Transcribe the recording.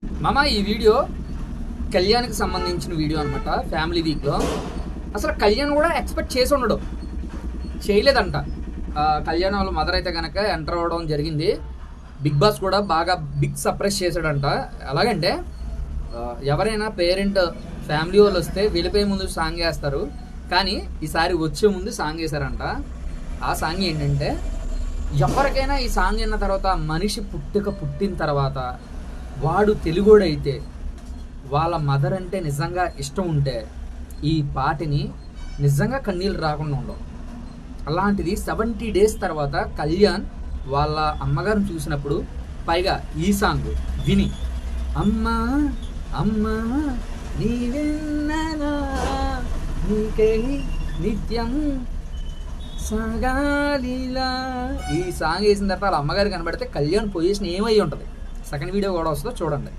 మామ ఈ వీడియో కళ్యాణ్కి సంబంధించిన వీడియో అనమాట. ఫ్యామిలీ వీక్లో అసలు కళ్యాణ్ కూడా ఎక్స్పెక్ట్ చేసి ఉండడు, చేయలేదంట. కళ్యాణ్ వాళ్ళ మదర్ అయితే కనుక ఎంటర్ అవ్వడం జరిగింది. బిగ్ బాస్ కూడా బాగా బిగ్ సర్ప్రైజ్ చేశాడంట. ఎలాగంటే ఎవరైనా పేరెంట్ ఫ్యామిలీ వాళ్ళు వస్తే వెళ్ళిపోయే ముందు సాంగ్ వేస్తారు, కానీ ఈసారి వచ్చే ముందు సాంగ్ వేశారంట. ఆ సాంగ్ ఏంటంటే, ఎవరికైనా ఈ సాంగ్ విన్న తర్వాత మనిషి పుట్టిన తర్వాత వాడు తెలుగోడైతే వాళ్ళ మదర్ అంటే నిజంగా ఇష్టం ఉంటే ఈ పాటని నిజంగా కన్నీళ్ళు రాకుండా ఉండవు. అలాంటిది 70 days తర్వాత కళ్యాణ్ వాళ్ళ అమ్మగారిని చూసినప్పుడు పైగా ఈ సాంగ్ విని అమ్మా అమ్మా నీవెన్ననా నీకై నిత్యం సాగాలిలా ఈ సాంగ్ వేసిన తర్వాత వాళ్ళ అమ్మగారు కనబడితే కళ్యాణ్ పొజిషన్ ఏమై ఉంటుంది. సెకండ్ వీడియో కూడా వస్తుందో చూడండి.